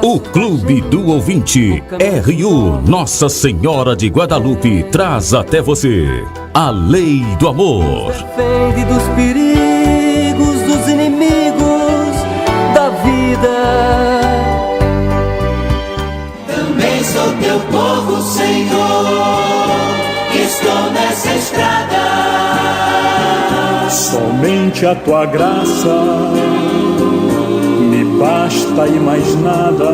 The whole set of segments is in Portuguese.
O Clube do Ouvinte, RU Nossa Senhora de Guadalupe, traz até você a Lei do Amor. Defende dos perigos, dos inimigos da vida. Também sou teu povo, Senhor, estou nessa estrada. Somente a tua graça me basta e mais nada.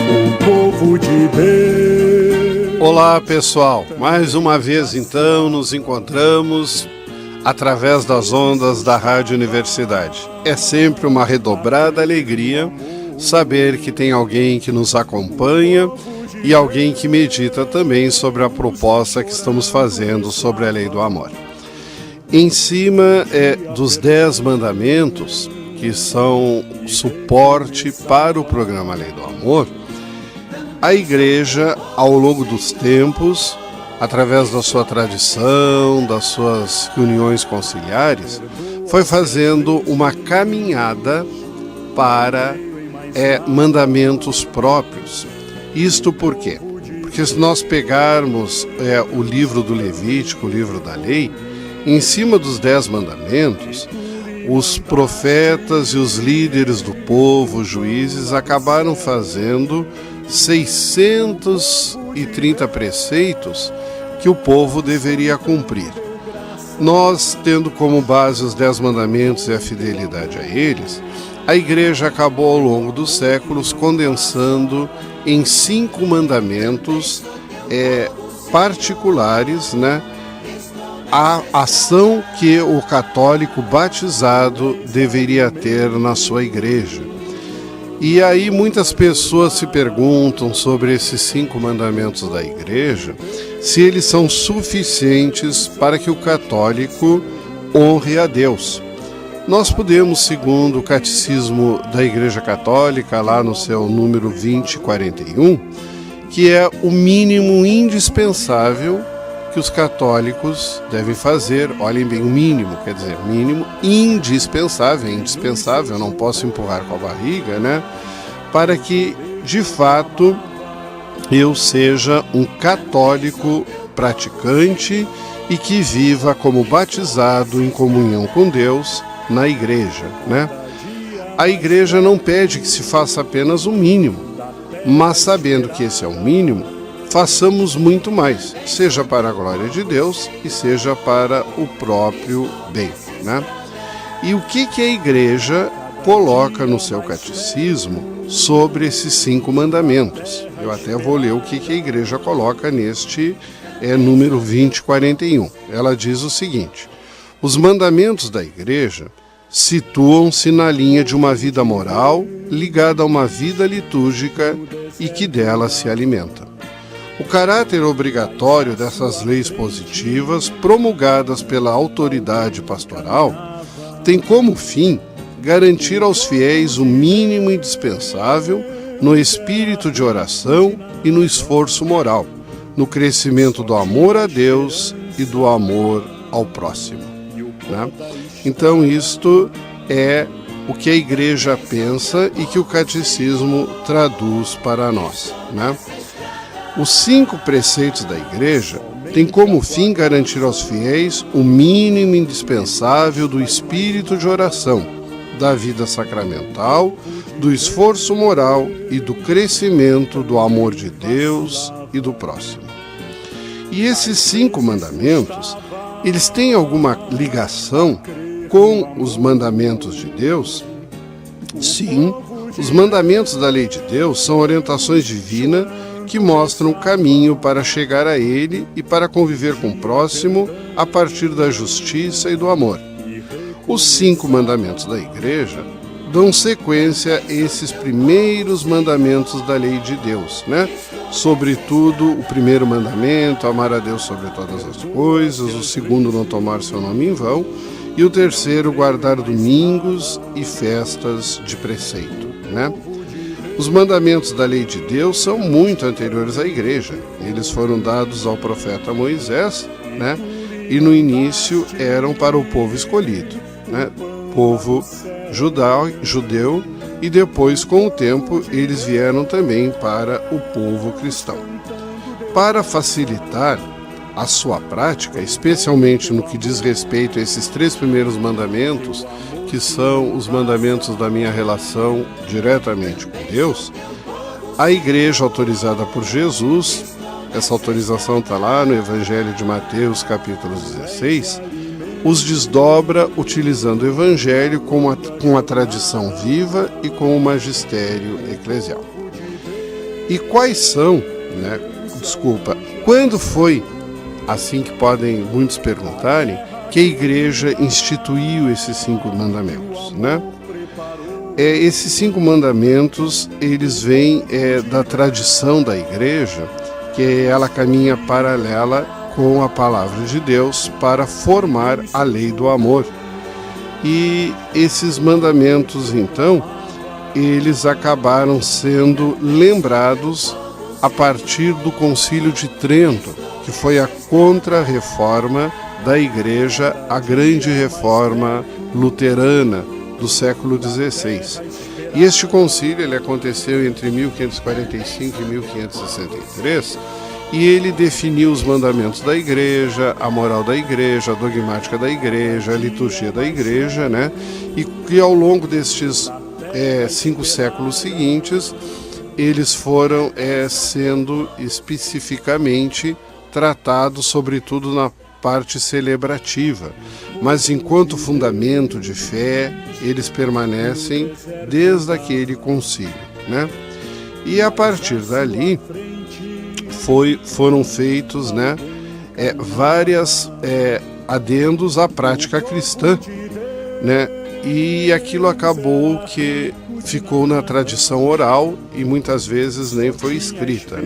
O povo de Deus. Olá, pessoal, mais uma vez então nos encontramos através das ondas da Rádio Universidade. É sempre uma redobrada alegria saber que tem alguém que nos acompanha e alguém que medita também sobre a proposta que estamos fazendo sobre a Lei do Amor. Em cima dos 10 mandamentos, que são suporte para o programa Lei do Amor, a Igreja, ao longo dos tempos, através da sua tradição, das suas reuniões conciliares, foi fazendo uma caminhada para mandamentos próprios. Isto por quê? Porque se nós pegarmos o livro do Levítico, o livro da Lei, em cima dos 10 mandamentos, os profetas e os líderes do povo, os juízes, acabaram fazendo 630 preceitos que o povo deveria cumprir. Nós, tendo como base os 10 mandamentos e a fidelidade a eles, a Igreja acabou ao longo dos séculos condensando em 5 mandamentos particulares, a ação que o católico batizado deveria ter na sua igreja. E aí muitas pessoas se perguntam sobre esses 5 mandamentos da igreja, se eles são suficientes para que o católico honre a Deus. Nós podemos, segundo o Catecismo da Igreja Católica, lá no seu número 2041, que é o mínimo indispensável que os católicos devem fazer. Olhem bem, o mínimo, quer dizer, mínimo indispensável, não posso empurrar com a barriga, para que, de fato, eu seja um católico praticante e que viva como batizado em comunhão com Deus na igreja, A igreja não pede que se faça apenas o mínimo, mas sabendo que esse é o mínimo, façamos muito mais, seja para a glória de Deus e seja para o próprio bem, E o que a igreja coloca no seu catecismo sobre esses 5 mandamentos? Eu até vou ler o que a igreja coloca neste número 2041. Ela diz o seguinte: os mandamentos da igreja situam-se na linha de uma vida moral ligada a uma vida litúrgica e que dela se alimenta. O caráter obrigatório dessas leis positivas, promulgadas pela autoridade pastoral, tem como fim garantir aos fiéis o mínimo indispensável no espírito de oração e no esforço moral, no crescimento do amor a Deus e do amor ao próximo. Então isto é o que a igreja pensa e que o catecismo traduz para nós. Os 5 preceitos da igreja têm como fim garantir aos fiéis o mínimo indispensável do espírito de oração, da vida sacramental, do esforço moral e do crescimento do amor de Deus e do próximo. E esses 5 mandamentos, eles têm alguma ligação com os mandamentos de Deus? Sim, os mandamentos da lei de Deus são orientações divinas que mostram o caminho para chegar a Ele e para conviver com o próximo a partir da justiça e do amor. Os 5 mandamentos da Igreja dão sequência a esses primeiros mandamentos da lei de Deus, Sobretudo, o primeiro mandamento, amar a Deus sobre todas as coisas, o segundo, não tomar seu nome em vão, e o terceiro, guardar domingos e festas de preceito, Os mandamentos da lei de Deus são muito anteriores à igreja. Eles foram dados ao profeta Moisés, E no início eram para o povo escolhido, povo judeu e depois, com o tempo, eles vieram também para o povo cristão. Para facilitar a sua prática, especialmente no que diz respeito a esses 3 primeiros mandamentos, que são os mandamentos da minha relação diretamente com Deus, a igreja autorizada por Jesus, essa autorização está lá no Evangelho de Mateus, capítulo 16, os desdobra utilizando o Evangelho com a tradição viva e com o magistério eclesial. E quais são, quando foi, assim que podem muitos perguntarem, que a igreja instituiu esses 5 mandamentos, Esses 5 mandamentos, eles vêm da tradição da igreja, que ela caminha paralela com a palavra de Deus para formar a lei do amor. E esses mandamentos, então, eles acabaram sendo lembrados a partir do Concílio de Trento, que foi a contra-reforma da igreja, a grande reforma luterana do século XVI. E este concílio ele aconteceu entre 1545 e 1563, e ele definiu os mandamentos da igreja, a moral da igreja, a dogmática da igreja, a liturgia da igreja, e que ao longo destes 5 séculos seguintes, eles foram sendo especificamente tratados, sobretudo na parte celebrativa, mas enquanto fundamento de fé, eles permanecem desde aquele concílio, E a partir dali foram feitos, várias adendos à prática cristã, E aquilo acabou que ficou na tradição oral e muitas vezes nem foi escrita,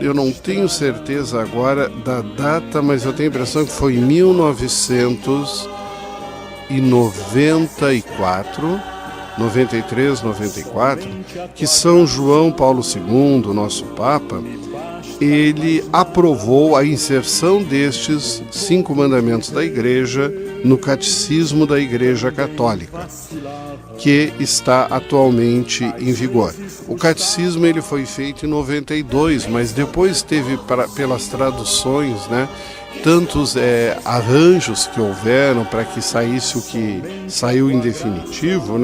eu não tenho certeza agora da data, mas eu tenho a impressão que foi em 1994, 93, 94, que São João Paulo II, nosso Papa, ele aprovou a inserção destes 5 mandamentos da Igreja no Catecismo da Igreja Católica, que está atualmente em vigor. O Catecismo ele foi feito em 92, mas depois teve, pelas traduções, tantos arranjos que houveram para que saísse o que saiu em definitivo,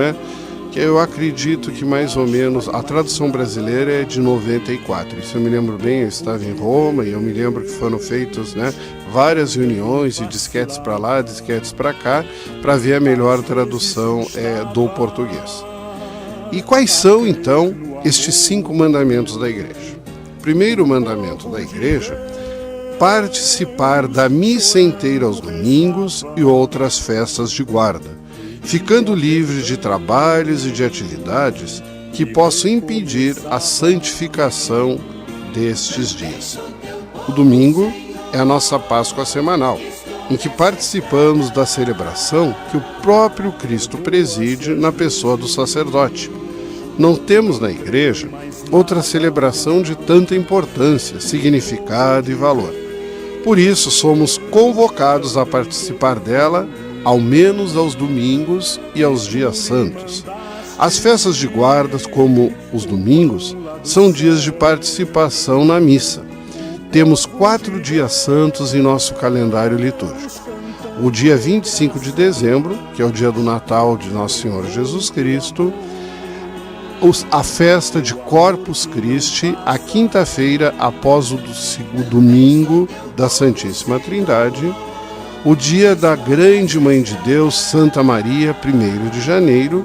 que eu acredito que mais ou menos a tradução brasileira é de 94. Isso eu me lembro bem, eu estava em Roma e eu me lembro que foram feitas várias reuniões e disquetes para lá, disquetes para cá, para ver a melhor tradução do português. E quais são então estes 5 mandamentos da igreja? O primeiro mandamento da igreja: participar da missa inteira aos domingos e outras festas de guarda, ficando livre de trabalhos e de atividades que possam impedir a santificação destes dias. O domingo é a nossa Páscoa semanal, em que participamos da celebração que o próprio Cristo preside na pessoa do sacerdote. Não temos na igreja outra celebração de tanta importância, significado e valor. Por isso, somos convocados a participar dela ao menos aos domingos e aos dias santos. As festas de guardas, como os domingos, são dias de participação na missa. Temos 4 dias santos em nosso calendário litúrgico. O dia 25 de dezembro, que é o dia do Natal de Nosso Senhor Jesus Cristo, a festa de Corpus Christi, a quinta-feira após o domingo da Santíssima Trindade, o dia da Grande Mãe de Deus, Santa Maria, 1º de janeiro,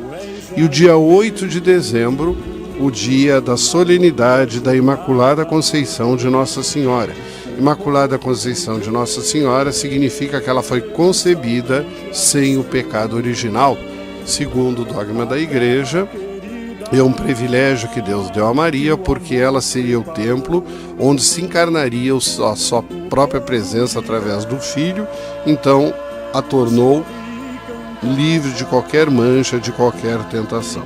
e o dia 8 de dezembro, o dia da solenidade da Imaculada Conceição de Nossa Senhora. Imaculada Conceição de Nossa Senhora significa que ela foi concebida sem o pecado original, segundo o dogma da Igreja. É um privilégio que Deus deu a Maria, porque ela seria o templo onde se encarnaria a sua própria presença através do Filho, então a tornou livre de qualquer mancha, de qualquer tentação,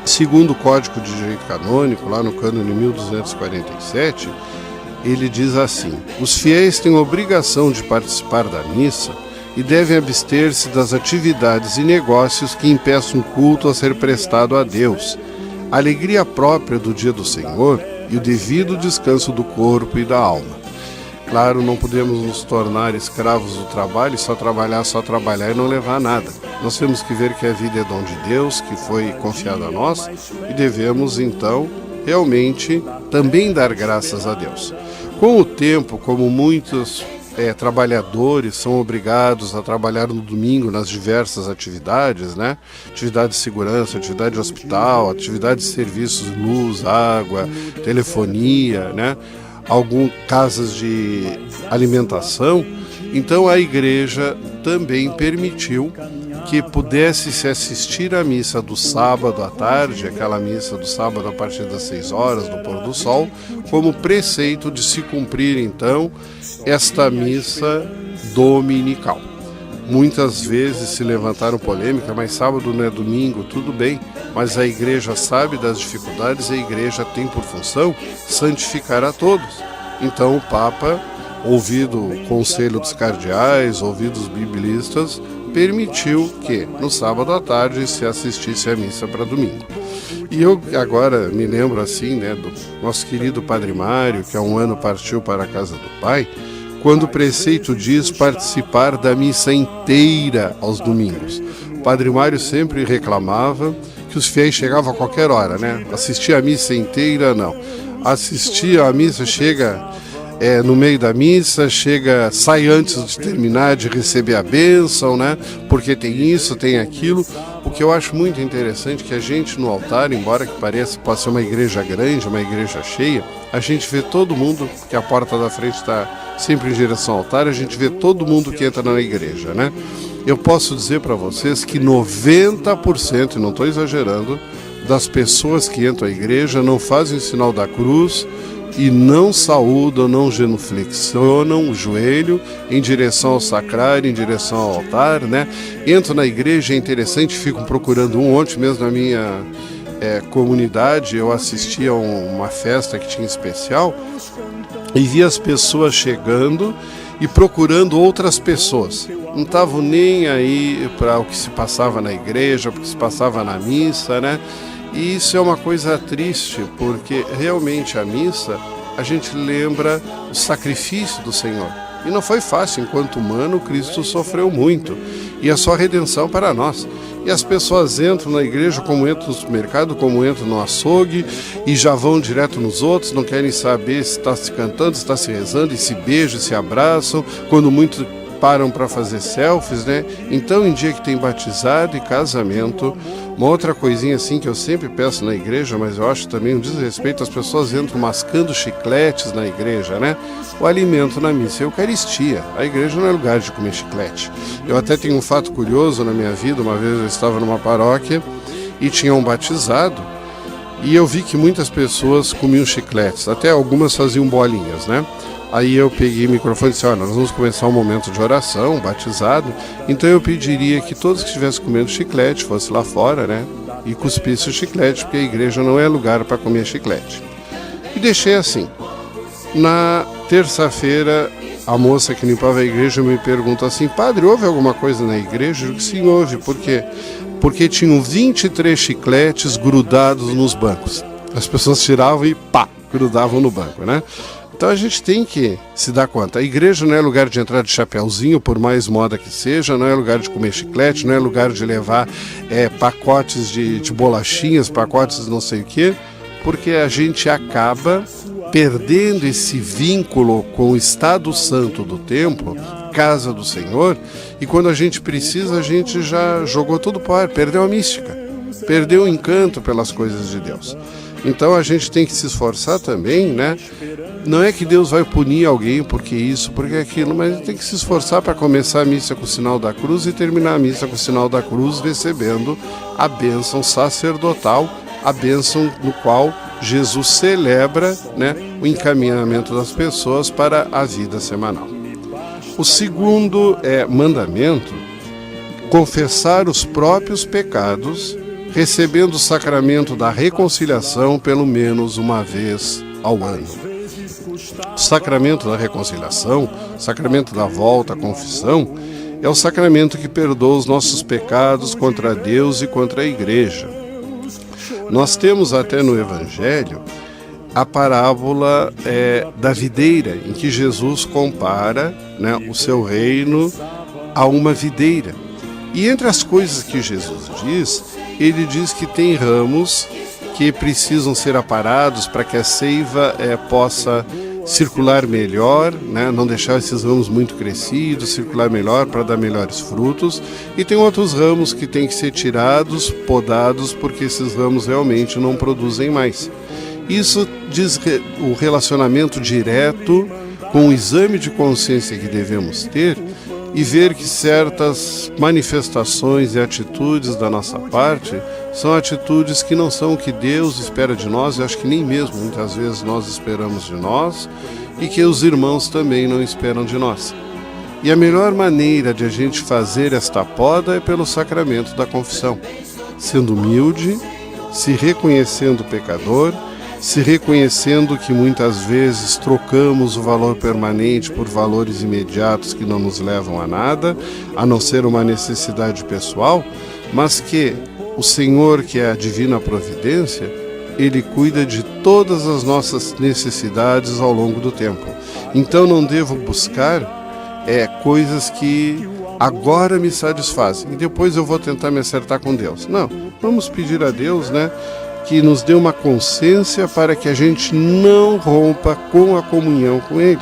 Segundo o Código de Direito Canônico, lá no cânone 1247, ele diz assim: os fiéis têm obrigação de participar da missa e devem abster-se das atividades e negócios que impeçam o culto a ser prestado a Deus, a alegria própria do dia do Senhor e o devido descanso do corpo e da alma. Claro, não podemos nos tornar escravos do trabalho e só trabalhar e não levar nada. Nós temos que ver que a vida é dom de Deus, que foi confiado a nós, e devemos, então, realmente também dar graças a Deus. Com o tempo, como muitos trabalhadores são obrigados a trabalhar no domingo nas diversas atividades, né? Atividade de segurança, atividade de hospital, atividade de serviços, luz, água, telefonia, né? Algumas casas de alimentação. Então a igreja também permitiu que pudesse se assistir à missa do sábado à tarde, aquela missa do sábado a partir das 6 horas do pôr do sol, como preceito de se cumprir então esta missa dominical. Muitas vezes se levantaram polêmica, mas sábado não é domingo, tudo bem, mas a igreja sabe das dificuldades e a igreja tem por função santificar a todos. Então o Papa, ouvido o conselho dos cardeais, ouvido os biblistas, permitiu que no sábado à tarde se assistisse à missa para domingo. E eu agora me lembro assim, né, do nosso querido Padre Mário, que há um ano partiu para a casa do Pai, quando o preceito diz participar da missa inteira aos domingos. O Padre Mário sempre reclamava que os fiéis chegavam a qualquer hora, né? Assistir a missa inteira, não. Assistir a missa, chega no meio da missa, sai antes de terminar de receber a bênção, né? Porque tem isso, tem aquilo. O que eu acho muito interessante é que a gente no altar, embora que pareça possa ser uma igreja grande, uma igreja cheia, a gente vê todo mundo, porque a porta da frente está sempre em direção ao altar, a gente vê todo mundo que entra na igreja, né? Eu posso dizer para vocês que 90%, e não estou exagerando, das pessoas que entram à igreja não fazem o sinal da cruz e não saúdam, não genuflexionam o joelho em direção ao sacrário, em direção ao altar, né? Entram na igreja, é interessante, ficam procurando um. Ontem mesmo na minha comunidade eu assisti a uma festa que tinha especial e vi as pessoas chegando e procurando outras pessoas. Não estavam nem aí para o que se passava na igreja, para o que se passava na missa, né? E isso é uma coisa triste, porque realmente a missa, a gente lembra o sacrifício do Senhor. E não foi fácil, enquanto humano, Cristo sofreu muito. E a sua redenção para nós. E as pessoas entram na igreja como entram no supermercado, como entram no açougue, e já vão direto nos outros, não querem saber se está se cantando, se está se rezando, e se beijam, se abraçam, quando muitos param para fazer selfies, né? Então, em dia que tem batizado e casamento, uma outra coisinha assim que eu sempre peço na igreja, mas eu acho também um desrespeito, as pessoas entram mascando chicletes na igreja, né? O alimento na missa é a Eucaristia. A igreja não é lugar de comer chiclete. Eu até tenho um fato curioso na minha vida. Uma vez eu estava numa paróquia e tinha um batizado e eu vi que muitas pessoas comiam chicletes, até algumas faziam bolinhas, né? Aí eu peguei o microfone e disse, olha, nós vamos começar um momento de oração, batizado, então eu pediria que todos que estivessem comendo chiclete fossem lá fora, né, e cuspissem o chiclete, porque a igreja não é lugar para comer chiclete. E deixei assim. Na terça-feira, a moça que limpava a igreja me perguntou assim, padre, houve alguma coisa na igreja? Eu disse, sim, houve. Por quê? Porque tinham 23 chicletes grudados nos bancos. As pessoas tiravam e pá, grudavam no banco, né? Então a gente tem que se dar conta. A igreja não é lugar de entrar de chapéuzinho, por mais moda que seja, não é lugar de comer chiclete, não é lugar de levar pacotes de bolachinhas, pacotes de não sei o quê, porque a gente acaba perdendo esse vínculo com o estado santo do templo, casa do Senhor, e quando a gente precisa, a gente já jogou tudo para o ar, perdeu a mística, perdeu o encanto pelas coisas de Deus. Então a gente tem que se esforçar também, né? Não é que Deus vai punir alguém porque isso, porque aquilo, mas tem que se esforçar para começar a missa com o sinal da cruz e terminar a missa com o sinal da cruz, recebendo a bênção sacerdotal, a bênção no qual Jesus celebra, né, o encaminhamento das pessoas para a vida semanal. O segundo mandamento, confessar os próprios pecados, recebendo o sacramento da reconciliação pelo menos uma vez ao ano. O sacramento da reconciliação, o sacramento da volta, a confissão, É o sacramento que perdoa os nossos pecados contra Deus e contra a Igreja. Nós temos até no Evangelho a parábola da videira, em que Jesus compara, né, o seu reino a uma videira. E entre as coisas que Jesus diz, ele diz que tem ramos que precisam ser aparados para que a seiva possa circular melhor, né? Não deixar esses ramos muito crescidos, circular melhor para dar melhores frutos. E tem outros ramos que têm que ser tirados, podados, porque esses ramos realmente não produzem mais. Isso diz o relacionamento direto com o exame de consciência que devemos ter e ver que certas manifestações e atitudes da nossa parte são atitudes que não são o que Deus espera de nós, e acho que nem mesmo muitas vezes nós esperamos de nós, e que os irmãos também não esperam de nós. E a melhor maneira de a gente fazer esta poda é pelo sacramento da confissão, sendo humilde, se reconhecendo pecador, se reconhecendo que muitas vezes trocamos o valor permanente por valores imediatos que não nos levam a nada, a não ser uma necessidade pessoal, mas que o Senhor, que é a divina providência, Ele cuida de todas as nossas necessidades ao longo do tempo. Então não devo buscar coisas que agora me satisfazem e depois eu vou tentar me acertar com Deus. Não, vamos pedir a Deus, né, que nos dê uma consciência para que a gente não rompa com a comunhão com Ele,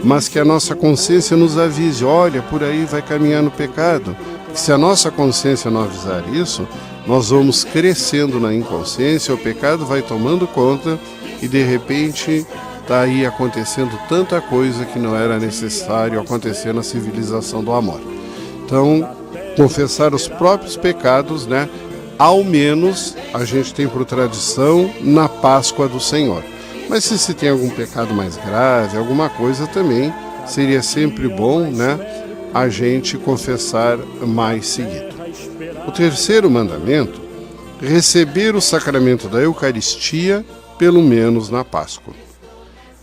mas que a nossa consciência nos avise, olha, por aí vai caminhar no pecado. Se a nossa consciência não avisar isso, nós vamos crescendo na inconsciência, o pecado vai tomando conta e de repente está aí acontecendo tanta coisa que não era necessário acontecer na civilização do amor. Então, confessar os próprios pecados, né? Ao menos a gente tem por tradição na Páscoa do Senhor. Mas se tem algum pecado mais grave, alguma coisa também, seria sempre bom, né, a gente confessar mais seguido. O terceiro mandamento, receber o sacramento da Eucaristia, pelo menos na Páscoa.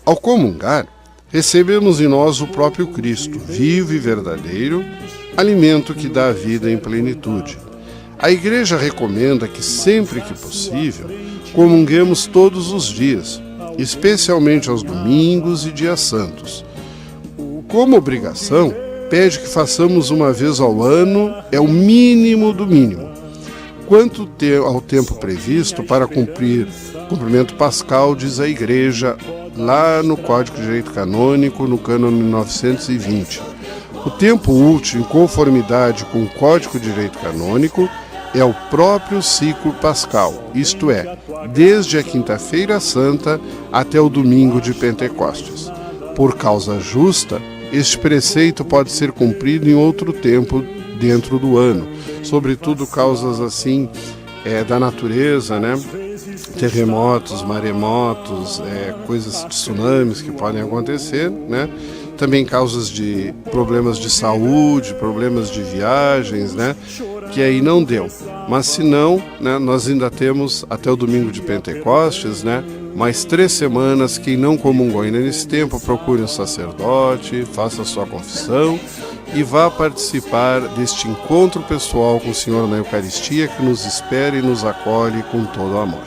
Ao comungar, recebemos em nós o próprio Cristo, vivo e verdadeiro, alimento que dá a vida em plenitude. A Igreja recomenda que, sempre que possível, comunguemos todos os dias, especialmente aos domingos e dias santos. Como obrigação, pede que façamos uma vez ao ano, é o mínimo do mínimo. Quanto ao tempo previsto para cumprir o cumprimento pascal, diz a Igreja, lá no Código de Direito Canônico, no cânone 920. O tempo útil, em conformidade com o Código de Direito Canônico, é o próprio ciclo pascal, isto é, desde a Quinta-feira Santa até o domingo de Pentecostes. Por causa justa, este preceito pode ser cumprido em outro tempo dentro do ano, sobretudo causas assim da natureza, né? Terremotos, maremotos, coisas de tsunamis que podem acontecer, né? Também causas de problemas de saúde, problemas de viagens, né? Que aí não deu. Mas se não, né, nós ainda temos até o domingo de Pentecostes, né? Mais 3 semanas. Quem não comungou ainda nesse tempo, procure um sacerdote, faça a sua confissão e vá participar deste encontro pessoal com o Senhor na Eucaristia, que nos espera e nos acolhe com todo amor.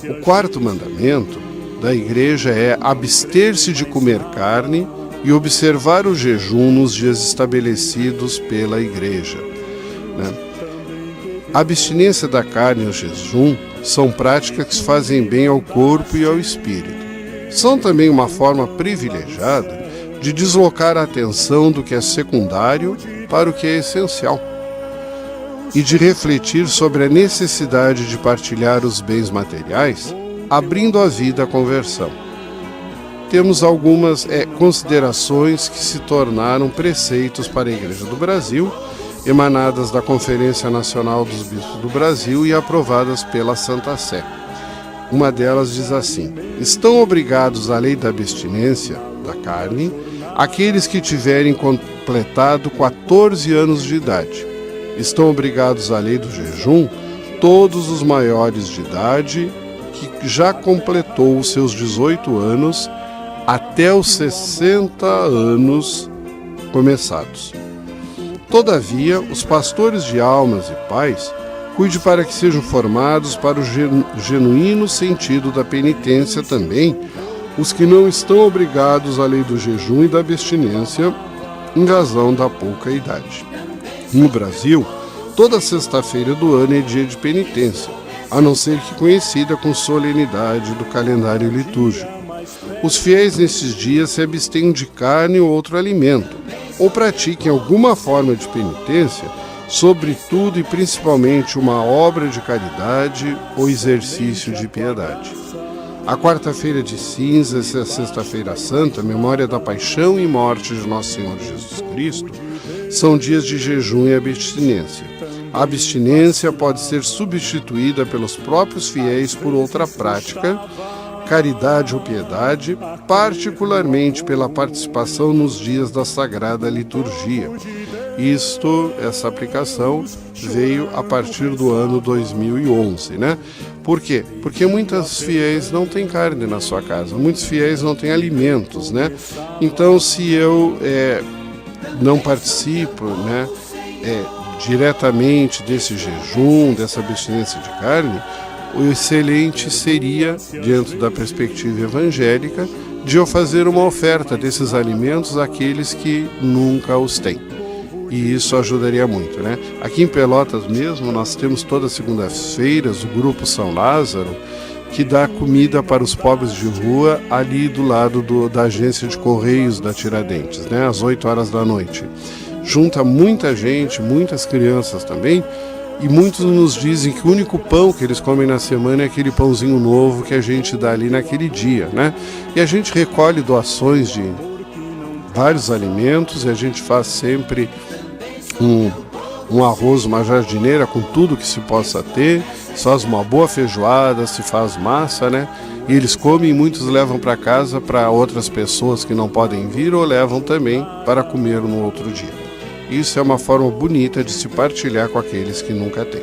O quarto mandamento da Igreja é abster-se de comer carne e observar o jejum nos dias estabelecidos pela Igreja, né? A abstinência da carne e o jejum são práticas que fazem bem ao corpo e ao espírito. São também uma forma privilegiada de deslocar a atenção do que é secundário para o que é essencial e de refletir sobre a necessidade de partilhar os bens materiais, abrindo a vida à conversão. Temos algumas considerações que se tornaram preceitos para a Igreja do Brasil, emanadas da Conferência Nacional dos Bispos do Brasil e aprovadas pela Santa Sé. Uma delas diz assim: estão obrigados à lei da abstinência da carne aqueles que tiverem completado 14 anos de idade. Estão obrigados à lei do jejum todos os maiores de idade que já completou os seus 18 anos até os 60 anos começados. Todavia, os pastores de almas e pais, cuide para que sejam formados para o genuíno sentido da penitência também, os que não estão obrigados à lei do jejum e da abstinência em razão da pouca idade. No Brasil, toda sexta-feira do ano é dia de penitência, a não ser que conhecida com solenidade do calendário litúrgico. Os fiéis nesses dias se abstêm de carne ou outro alimento, ou pratiquem alguma forma de penitência, sobretudo e principalmente uma obra de caridade ou exercício de piedade. A quarta-feira de cinzas e a sexta-feira santa, memória da paixão e morte de Nosso Senhor Jesus Cristo, são dias de jejum e abstinência. A abstinência pode ser substituída pelos próprios fiéis por outra prática, caridade ou piedade, particularmente pela participação nos dias da Sagrada Liturgia. Essa aplicação veio a partir do ano 2011, né? Por quê? Porque muitos fiéis não têm carne na sua casa, muitos fiéis não têm alimentos, né? Então, se eu não participo, né, diretamente desse jejum, dessa abstinência de carne, o excelente seria, dentro da perspectiva evangélica, de eu fazer uma oferta desses alimentos àqueles que nunca os têm. E isso ajudaria muito, né? Aqui em Pelotas mesmo, nós temos todas as segundas-feiras o Grupo São Lázaro, que dá comida para os pobres de rua ali do lado da agência de Correios da Tiradentes, né? Às 8 horas da noite. Junta muita gente, muitas crianças também, e muitos nos dizem que o único pão que eles comem na semana é aquele pãozinho novo que a gente dá ali naquele dia, né? E a gente recolhe doações de vários alimentos e a gente faz sempre um arroz, uma jardineira com tudo que se possa ter, se faz uma boa feijoada, se faz massa, né? E eles comem e muitos levam para casa para outras pessoas que não podem vir ou levam também para comer no outro dia. Isso é uma forma bonita de se partilhar com aqueles que nunca têm.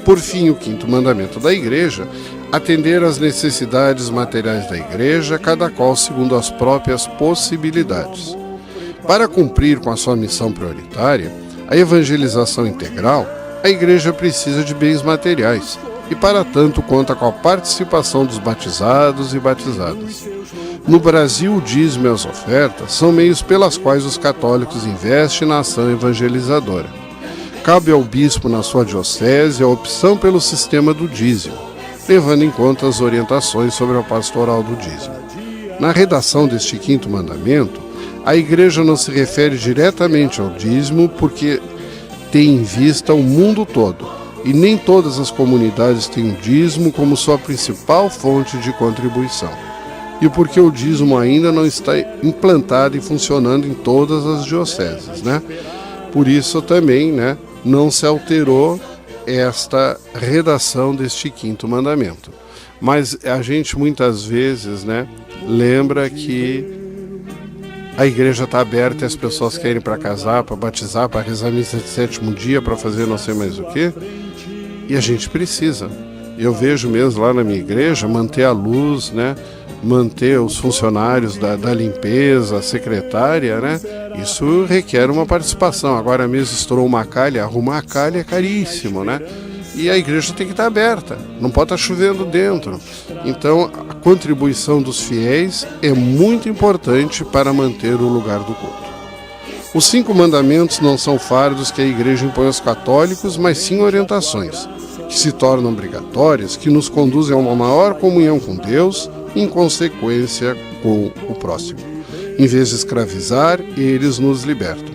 Por fim, o quinto mandamento da Igreja, atender às necessidades materiais da Igreja, cada qual segundo as próprias possibilidades. Para cumprir com a sua missão prioritária, a evangelização integral, a Igreja precisa de bens materiais e, para tanto, conta com a participação dos batizados e batizadas. No Brasil, o dízimo e as ofertas são meios pelas quais os católicos investem na ação evangelizadora. Cabe ao bispo, na sua diocese, a opção pelo sistema do dízimo, levando em conta as orientações sobre a pastoral do dízimo. Na redação deste quinto mandamento, a Igreja não se refere diretamente ao dízimo porque tem em vista o mundo todo, e nem todas as comunidades têm o dízimo como sua principal fonte de contribuição. E porque o dízimo ainda não está implantado e funcionando em todas as dioceses, né? Por isso também, né, não se alterou esta redação deste quinto mandamento. Mas a gente muitas vezes, né, lembra que a igreja está aberta e as pessoas querem para casar, para batizar, para rezar a missa de sétimo dia, para fazer não sei mais o quê. E a gente precisa. Eu vejo mesmo lá na minha igreja manter a luz, né? Manter os funcionários da limpeza, a secretária, né? Isso requer uma participação. Agora mesmo estourou uma calha, arrumar a calha é caríssimo, né? E a igreja tem que estar aberta, não pode estar chovendo dentro. Então, a contribuição dos fiéis é muito importante para manter o lugar do culto. Os 5 mandamentos não são fardos que a igreja impõe aos católicos, mas sim orientações, que se tornam obrigatórias, que nos conduzem a uma maior comunhão com Deus, em consequência com o próximo. Em vez de escravizar, eles nos libertam.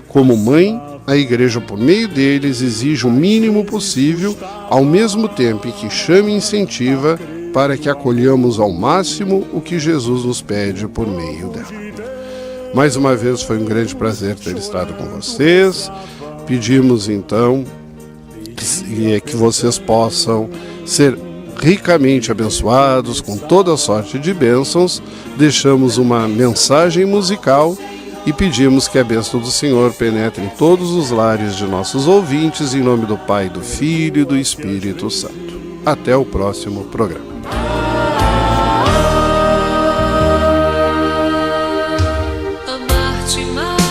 Como mãe, a igreja, por meio deles, exige o mínimo possível, ao mesmo tempo que chama e incentiva para que acolhamos ao máximo o que Jesus nos pede por meio dela. Mais uma vez, foi um grande prazer ter estado com vocês. Pedimos, então, que vocês possam ser ricamente abençoados com toda sorte de bênçãos. Deixamos uma mensagem musical e pedimos que a bênção do Senhor penetre em todos os lares de nossos ouvintes, em nome do Pai, do Filho e do Espírito Santo. Até o próximo programa. Amar-te mais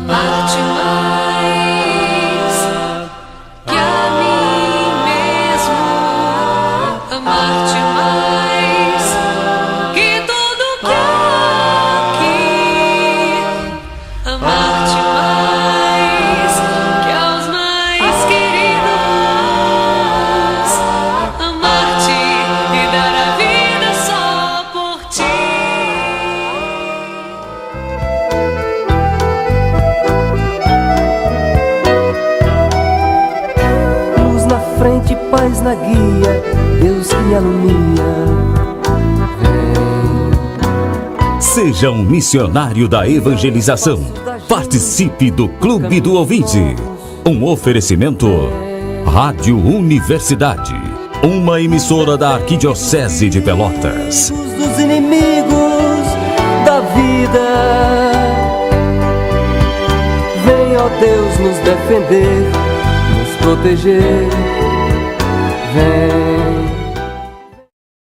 amar-te mais que a mim mesmo, amar-te mais que tudo que há aqui, amar-te mais que aos mais queridos, amar-te e dar a vida só por ti. Luz na frente, paz na guia, Deus que alumia. Seja um missionário da evangelização. Participe do Clube do Ouvinte. Um oferecimento Rádio Universidade, uma emissora da Arquidiocese de Pelotas. Dos inimigos da vida, vem, ó Deus, nos defender, nos proteger. Vem.